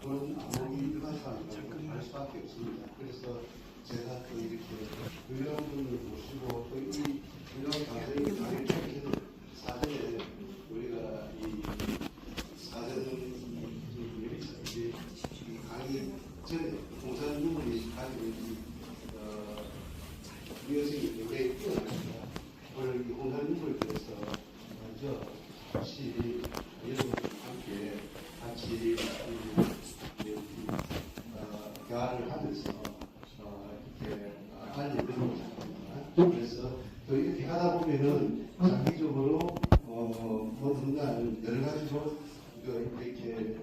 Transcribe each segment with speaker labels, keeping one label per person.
Speaker 1: 그건 아무리 일반사람이라도 할 수밖에 없습니다. 그래서 제가 또 이렇게 유명분을 모시고 또 이 유명 과정이 가르쳐주는 사전에 우리가 이 사전 이 강의 전에 공산 유물이 가지고 이 유효성이 굉장히 뛰어납니다. 오늘 이 공산 유물에 대해서 먼저 같이 여러분과 함께 같이 대화를 하면서 이렇게 알려드리고자 합니다. 그래서 또 이렇게 하다 보면은 장기적으로 모든 날 여러 가지로 이렇게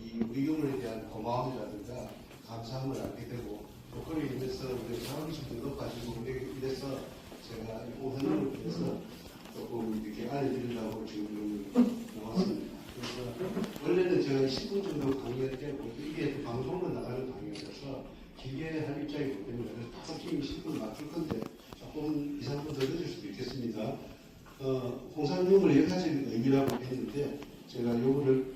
Speaker 1: 이 의용에 대한 고마움이라든가 감사함을 알게 되고 또 그로 인해서 우리 자긍심도 높아지고 이래서 제가 이 오늘을 위해서 조금 이렇게 알려드리려고 지금 나왔습니다. 그래서 원래는 제가 10분 정도 강의를 되고 이게 방송으로 나가는 강의라서 길게 할 입장이기 때문에 조금 10분 맞출 건데 조금 2, 3분 더 늦을 수도 있겠습니다. 홍산용을 여러 가지 의미라고 했는데 제가 요거를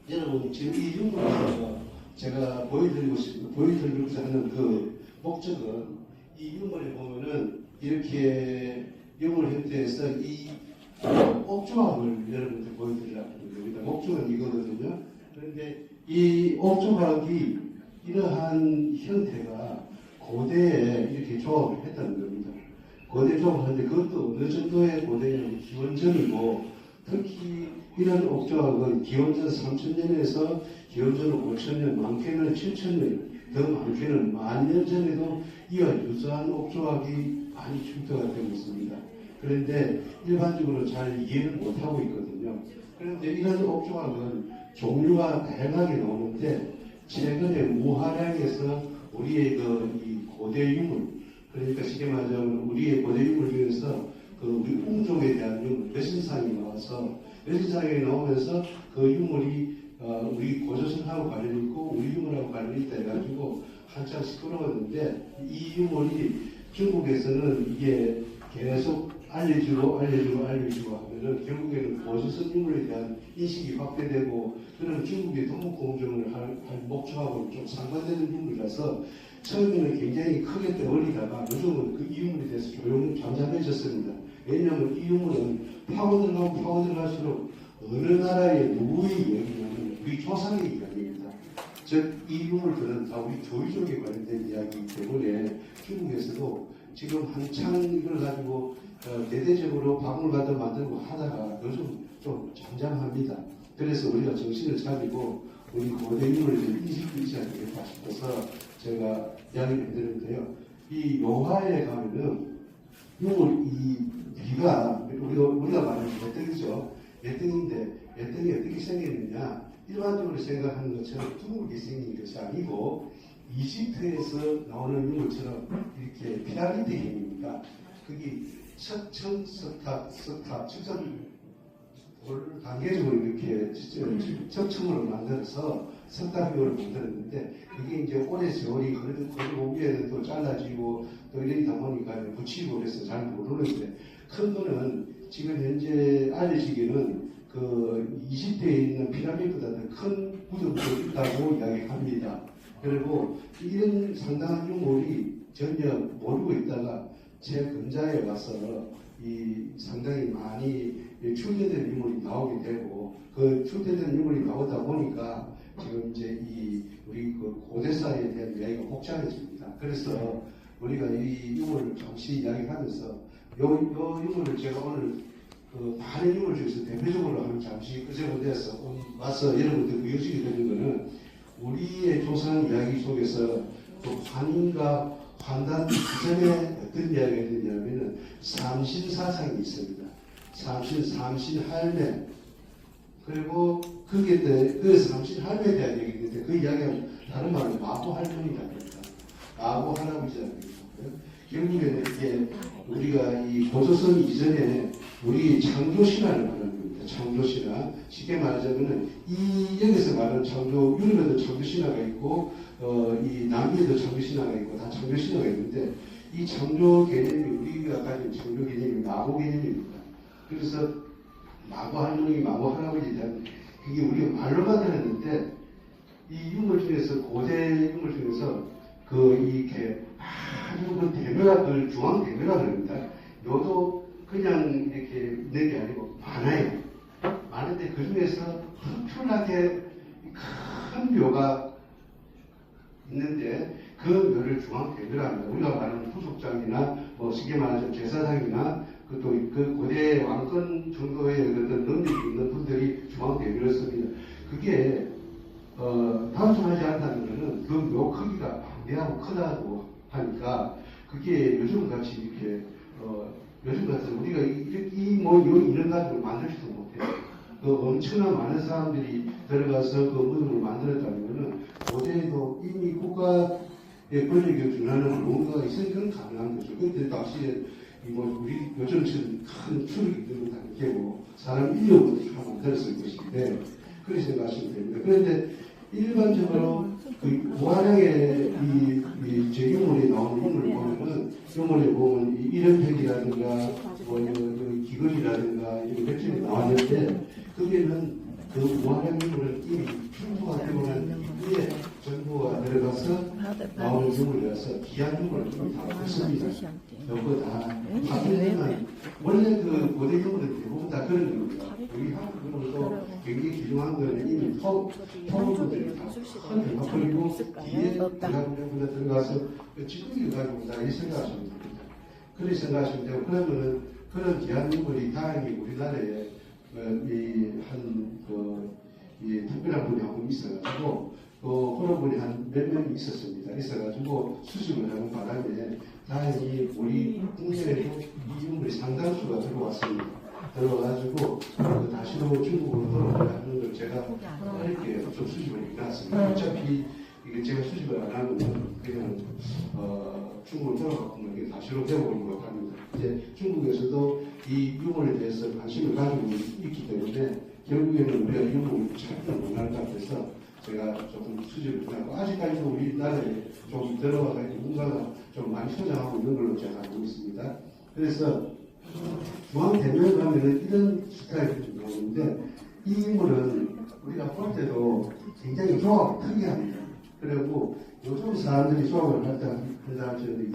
Speaker 1: 여러분 지금 이 유물에서 제가 보여드리고자 하는 그 목적은 이 유물에 보면은 이렇게 유물 형태에서 이 옥조각을 여러분한테 보여드리려고 합니다. 옥조각은 이거거든요. 그런데 이 옥조각이 이러한 형태가 고대에 이렇게 조합을 했다는 겁니다. 고대 조합을 하는데 그것도 어느 정도의 고대냐면 기원전이고 특히 이런 옥조각은 기원전 3000년에서 기원전 5000년, 많게는 7000년, 더 많게는 10,000년 전에도 이와 유사한 옥조각이 많이 출토가 되고 있습니다. 그런데 일반적으로 잘 이해를 못하고 있거든요. 그런데 이런 옥조각은 종류가 다양하게 나오는데 최근에 무화량에서 우리의 이 고대 유물, 그러니까 쉽게 말하자면 우리의 고대 유물 중에서 그 우리 웅종에 대한 유물, 여신상이 나와서 여신상이 나오면서 그 유물이 우리 고조선하고 관련이 있고 우리 유물하고 관련이 있다 해가지고 한참 시끄러웠는데 이 유물이 중국에서는 이게 계속 알려주고 하면은 결국에는 고조선 유물에 대한 인식이 확대되고 그런 중국의 동북공정을 할 목적하고 좀 상반되는 유물이라서 처음에는 굉장히 크게 떠올리다가 요즘은 그 유물에 대해서 조용히 잠잠해졌습니다. 왜냐하면 이 유물은 파고들어갈수록 어느 나라의 누구의 이야기냐면 우리 조상의 이야기입니다. 즉 이 유물들은 다 우리 조이족에 관련된 이야기이기 때문에 중국에서도 지금 한창 이걸 가지고 대대적으로 박물관도 만들고 하다가 요즘 좀 잠잠합니다. 그래서 우리가 정신을 차리고 우리 고대 유물에 좀 인식이 있지 않겠다 싶어서 제가 이야기를 해드렸는데요. 이 요하에 가면은 유물 이 비가 우리가 말하는 예등이죠. 예등인데 예등이 어떻게 생겼느냐? 일반적으로 생각하는 것처럼 둥글게 생긴 것이 아니고 이집트에서 나오는 유물처럼 이렇게 피라미드 형입니다. 거기 석청, 석탑, 석천 단계적으로 이렇게 석청으로 만들어서 석탑으로 만들었는데 그게 이제 오래 세월이 그리고 위에는 또 잘라지고 또 이러다 보니까 붙이고 그래서 잘 모르는데 큰 거는 지금 현재 알려지기는 그 이집트에 있는 피라미드보다 더 큰 구조도 있다고 이야기합니다. 그리고 이런 상당한 유물이 전혀 모르고 있다가 제 근자에 와서 이 상당히 많이 출제된 유물이 나오게 되고 그 출제된 유물이 나오다 보니까 지금 이제 이 우리 그 고대사에 대한 이야기가 복잡해집니다. 그래서 우리가 이 유물을 잠시 이야기하면서 요 유물을 제가 오늘 그 많은 유물 중에서 대표적으로 하면 잠시 그제부터서 와서 여러분들 보여주게 되는 것은 우리의 조상 이야기 속에서 또 환인과 환단 이전에 어떤 이야기가 있느냐면은 삼신사상이 있습니다. 삼신할매. 그리고 그게 그 삼신할매에 대한 얘기가 있는데 그 이야기가 다른 말로 마부할머니가 아닙니다. 마부할아버지가 아닙니다. 결국에는 이게 우리가 이 고조선 이전에 우리 창조신화를 말하는 겁니다. 창조신화. 쉽게 말하자면은 이 여기서 말하는 창조, 유럽에도 창조신화가 있고 이 남미에도 창조신화가 있고 다 창조신화가 있는데 이 창조 개념이 우리가 가진 창조 개념이 마고 개념입니다. 그래서 마고 할머니, 마고 할아버지에 대한 그게 우리가 말로만 들었는데 이 유물 중에서 고대 유물 중에서 이렇게 아주 그 대묘락을 중앙 대묘락을 합니다. 요도 그냥 이렇게 있는 게 아니고 많아요. 많은데 그 중에서 특출나게 큰 묘가 있는데 그 묘를 중앙 대묘랍니다. 우리가 말하는 후속장이나 뭐 쉽게 말하자면 제사장이나 그 고대 왕권 정도의 어떤 능력이 있는 분들이 중앙 대묘를 씁니다. 그게 단순하지 않다는 것은 그 묘 크기가 방대하고 크다고 하니까 그게 요즘 같이 이렇게 요즘 같은 우리가 이런 가지고 만들지도 못해요. 그 엄청난 많은 사람들이 들어가서 그 무덤을 만들었다면 고대에도 이미 국가의 권력에 준하는 뭔가가 있으니 그건 가능한 거죠. 그때 당시에 우리 요즘처럼 큰 추력이 되는 단계고 사람 인력으로 다 만들었을 것인데 그렇게 생각하시면 됩니다. 그런데 일반적으로 그 고화량의 이 제유물에 나오는 유물을 보면은 유물에 보면 이름팩이라든가 기글이라든가 이런 백점이 나왔는데 거기에는 그 고화량 유물은 이미 필수가 되고는 위에 전부가 들어가서 나오는 유물이라서 귀한 유물을 이미 다 없습니다. 그거 다 바뀌면 원래 그 고대 유물은 대부분 다 그런 겁니다. 우리 한국으로도 굉장히 귀중한 거는 이미 토목들이 다 흔들어 버리고 뒤에 대한민국에 들어가서 찌꺼기를 가지고 다 이 생각하시면 됩니다. 그렇게 생각하시면 되고 그러면은 그런 귀한 유물이 다행히 우리나라에 이 특별한 분이 한 분 있어가지고 그런 분이 한 몇 명 있었습니다. 있어가지고 수집을 하는 바람에 다행히 우리 국내에도 이 유물이 상당수가 들어왔습니다. 들어와가지고 다시로 중국으로 돌아가는 걸 제가 이렇게 좀 수집을 해놨습니다. 어차피 이게 제가 수집을 안 하면 그냥 중국으로 돌아가면 다시로 배워보는 것 합니다. 이제 중국에서도 이 유물에 대해서 관심을 가지고 있기 때문에 결국에는 우리가 유물을 찾는 문화를 같아서 제가 조금 수집을 해놨고 아직까지도 우리나라에 좀 들어와가지고 뭔가가 좀 많이 성장하고 있는 걸로 제가 알고 있습니다. 그래서 중앙대묘에 가면은 이런 스타일이 좀 나오는데 이 인물은 우리가 볼 때도 굉장히 조합이 특이합니다. 그리고 요즘 사람들이 조합을 할때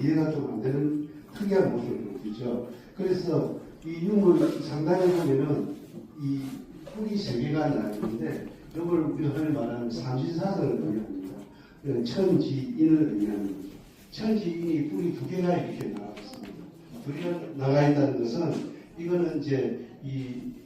Speaker 1: 이해가 좀 안 되는 특이한 모습을 보이죠. 그래서 이 인물 상당히 보면은 이 뿌리 세 개가 나있는데 이걸 우리가 흔히 말하는 삼신사선을 의미합니다. 천지인을 의미하는 거죠. 천지인이 뿌리 두 개가 이렇게 나왔습니다. 우리가 나가 있다는 것은 이거는 이제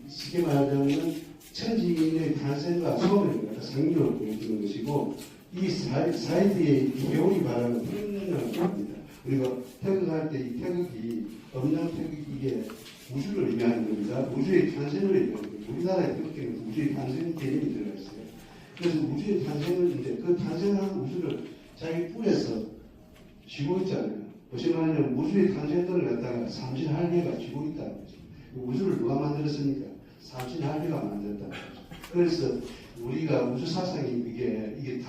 Speaker 1: 쉽게 말하자면 천지인의 탄생과 소멸을 생리를 보여주는 것이고 이 사이드에 이 배우이 말하는 태극이라고 합니다. 우리가 태극할 때 이 태극이 없는 태극이 이게 우주를 의미하는 겁니다. 우주의 탄생을 의미하는 겁니다. 우리나라의 태극기는 우주의 탄생 개념이 들어가 있어요. 그래서 우주의 탄생을 이제 그 탄생한 우주를 자기 뿔에서 쥐고 있잖아요. 무슨 말이냐면 우주의 탄생들을 갖다가 삼신할배가 쥐고 있다는 거죠. 우주를 누가 만들었습니까? 삼신할배가 만들었다는 거죠. 그래서 우리가 우주 사상이 이게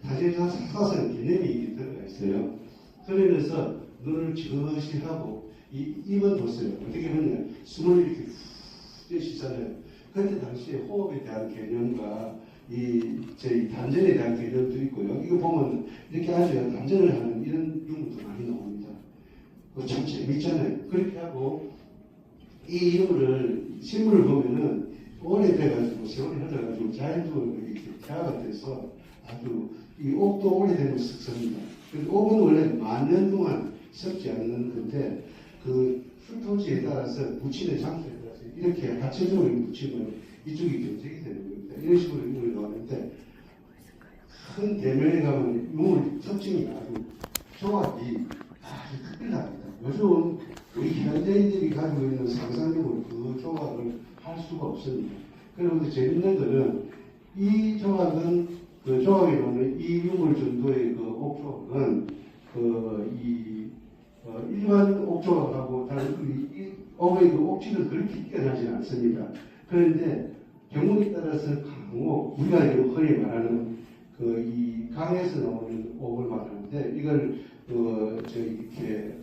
Speaker 1: 탄생 사상 개념이 들어가 있어요. 그러면서 눈을 지그시 하고 입은 보세요. 어떻게 보면 숨을 이렇게 후 쉬잖아요. 그때 당시에 호흡에 대한 개념과 저희 단전에 대한 개념도 있고요. 이거 보면 이렇게 아주 단전을 하는 이런 유물도 많이 나옵니다. 참 재밌잖아요. 그렇게 하고 이 유물을 실물을 보면은 오래돼가지고 세월이 흘러가지고 자연적으로 이렇게 태화가 돼서 아주 이 옥도 오래되는 습성입니다. 옥은 원래 만 년 동안 썩지 않는 건데 그 풀토지에 따라서 붙이는 장소에 따라서 이렇게 하체적으로 붙이면 이쪽이 경색이 되는 겁니다. 이런 식으로 유물이 나오는데 큰 대면에 가면 유물 특징이 아주 조합이 아주 특별합니다. 요즘 우리 현대인들이 가지고 있는 상상력으로 그 조합을 할 수가 없습니다. 그리고 재밌는 거는 이 조합은 그 조합에 보면 이 유물 정도의 그 옥조합은 일반 옥조합하고 다른 옥의 그 옥지는 그렇게 뛰어나지 않습니다. 그런데 경우에 따라서 강옥, 우리가 흔히 말하는 이 강에서 나오는 옥을 말하는데 이걸 이렇게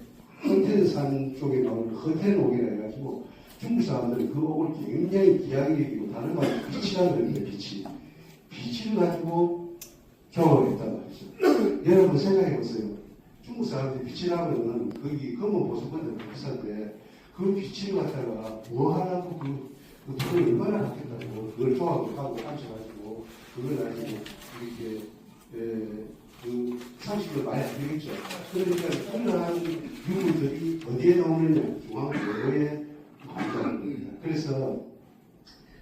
Speaker 1: 허텐산 쪽에 나오는 허텐옥이라 해가지고 중국 사람들은 그 옥을 굉장히 귀하게 여기고 다른 말로 빛이라고 그러는데 빛을 가지고 조각을 했단 말이죠. 여러분 생각해 보세요. 중국 사람들이 빛이라면 거기 검은 보석보다 비싼데 그 빛을 갖다가 뭐 하라고 그 돈을 얼마나 받겠다고 그걸 조각을 하고 앉혀가지고 그걸 가지고 이렇게 그 상식을 많이 안 되겠죠. 그러니까 그러한 유물들이 어디에 나오느냐 중앙도로에 나온다는 겁니다. 그래서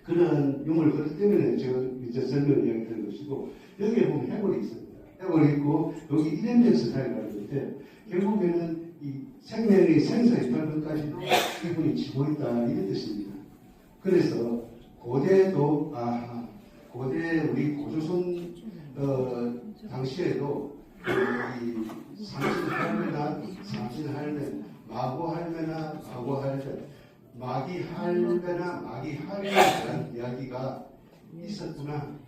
Speaker 1: 그런 유물 그것 때문에 제가 이제 설명 이야기 드린 것이고 여기에 보면 해골이 있습니다. 해골이 있고 여기 이рем전 스타일이라고 하는데 결국에는 이 생명의 생사의 결론까지도 해골이 지고 있다 이런 뜻입니다. 그래서 고대도 고대 우리 고조선 당시에도 이 삼신할매나 삼신할매, 마고할매나 마고할매, 마기할매나 마기할매에 대한 이야기가 있었구나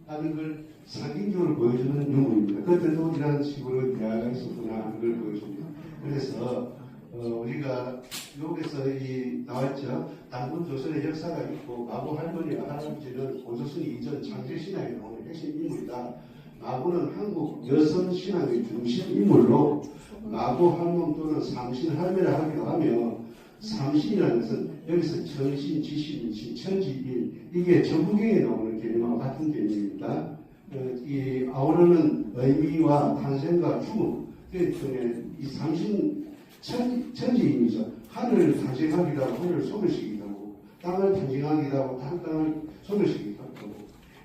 Speaker 1: 하는 걸 상징적으로 보여주는 유물입니다. 그때도 이런 식으로 이야기가 있었구나 하는 걸 보여줍니다. 그래서 우리가 여기서 나왔죠. 당군 조선의 역사가 있고 마고 할머니와 할아버지는 고조선 이전 창제 신화에 나오는 핵심 인물이다. 마고는 한국 여성 신앙의 중심 인물로 마고 할멈 또는 삼신 할매라 하기도 하며 삼신이라는 것은 여기서 천신, 지신, 천지일 이게 전부경에 나오는 개념과 같은 개념입니다. 이 아우르는 의미와 탄생과 죽음 이 삼신 천지인이죠. 하늘을 탄생하기도 하고 하늘을 소멸시키기도 하고 땅을 탄생하기도 하고 땅을 소멸시키기도 하고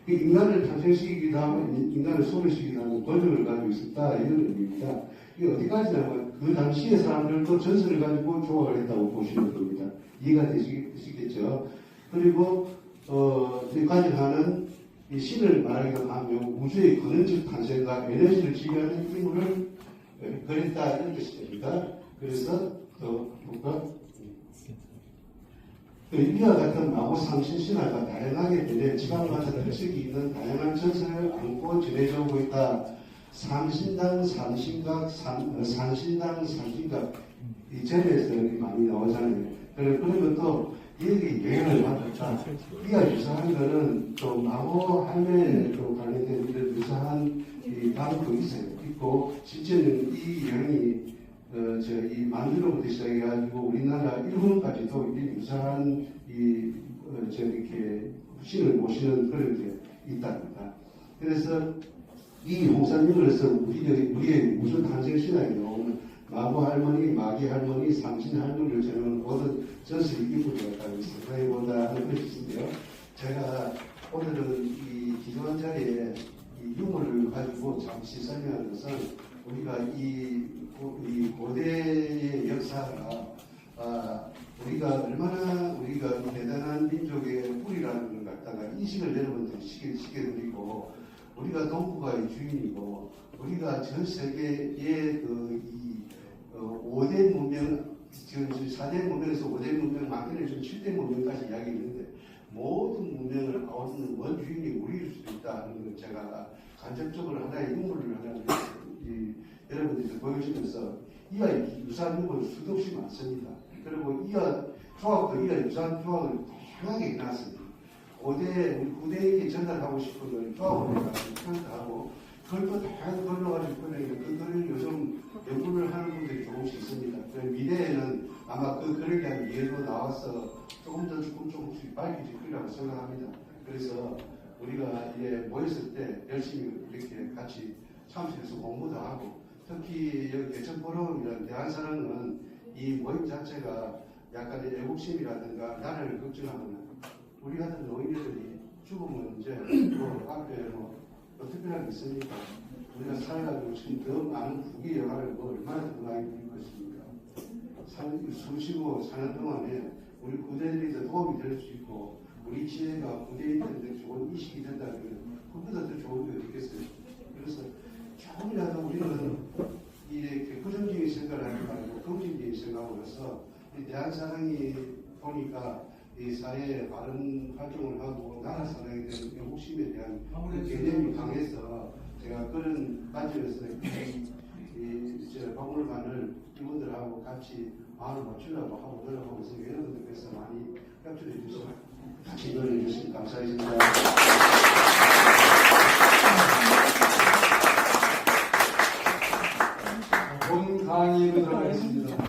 Speaker 1: 인간을 탄생시키기도 하고 인간을 소멸시키기도 하고 권력을 가지고 있었다 이런 의미입니다. 이게 어디까지냐면 그 당시의 사람들도 전설을 가지고 조각을 했다고 보시면 됩니다. 이해가 되시겠죠. 그리고 가정하는 이 신을 말하기도 하며 우주의 근원적 탄생과 에너지를 지배하는 인물을 그랬다 이런 뜻이 됩니다. 그래서 볼까? 이와 같은 마고 삼신 신화가 다양하게 되내 지방마다 특색이 있는 다양한 전설을 안고 전해져 오고 있다. 삼신당 삼신각, 산신당 삼신각 이 절에서 많이 나오잖아요. 그러면 또 여기 영향을 받았다. 이가 유사한 거는 또 마고 할매로 관련된 이런 유사한 이 방도 있고 실제는 이 영향이 이 만주로부터 시작해가지고 우리나라 일본까지도 유사한 이렇게 신을 모시는 그런 게 있답니다. 그래서 이 홍산유물에서 우리의 우주 탄생 신화에 나오는 마고 할머니, 마기 할머니, 삼신 할머니를 저는 모든 전설이 인물이었다고 생각해 본다 하는 것이 있는데요. 제가 오늘은 이 기도한 자리에 이 유물을 가지고 잠시 설명하는 것은 우리가 이 고대의 역사가 우리가 얼마나 우리가 대단한 민족의 뿌리라는 걸 갖다가 인식을 여러분들이 시켜드리고 우리가 동북아의 주인이고 우리가 전 세계의 5대 문명 지금 4대 문명에서 5대 문명 많게는 지금 7대 문명까지 이야기했는데 모든 문명을 아우르는 원주인이 우리일 수도 있다는 걸 제가 간접적으로 하나의 유물을 하나 여러분들이 보여주면서 이와 유사한 유물은 수도 없이 많습니다. 그리고 이와 조합도 이와 유사한 조합을 다양하게 해놨습니다. 우리 구대에게 전달하고 싶은 걸 조합을 해가지고 표현하고 그걸 또 다양하게 걸러가지고 보내니까 그거를 요즘 연구를 하는 분들이 조금씩 있습니다. 미래에는 아마 그 글에 대한 이해도 나와서 조금 조금씩 밝혀질 거라고 생각합니다. 그래서 우리가 모였을 때 열심히 이렇게 같이 참석해서 공부도 하고 특히 여기 개천포럼이라는 대한사랑은 이 모임 자체가 약간의 애국심이라든가 나라를 걱정하는 우리 같은 노인들이 죽으면 이제 앞에 특별한 게 있으니까 우리가 살아가지고 지금 더 많은 국기 영화를 얼마나 더 많이 드릴 것입니까? 숨쉬고 사는 동안에 우리 구대들이 더 도움이 될 수 있고 우리 지혜가 구대인들한테 좋은 이식이 된다면 그보다 더 좋은 게 어디겠어요? 그래서 조금이라도 우리는 이렇게 부정적인 생각을 하지 말고 긍정적인 생각을 해서 이 대한사랑이 보니까 이 사회에 바른 활동을 하고 나라 사랑에 대한 애국심에 대한 개념이 강해서 제가 그런 관점에서 이 박물관을 이분들하고 같이 마음을 맞추려고 하고 노력하고 있으니 여러분들께서 많이 협조해 주시고 같이 노력해 주시면 감사하겠습니다.
Speaker 2: 본 강의로 들어가겠습니다.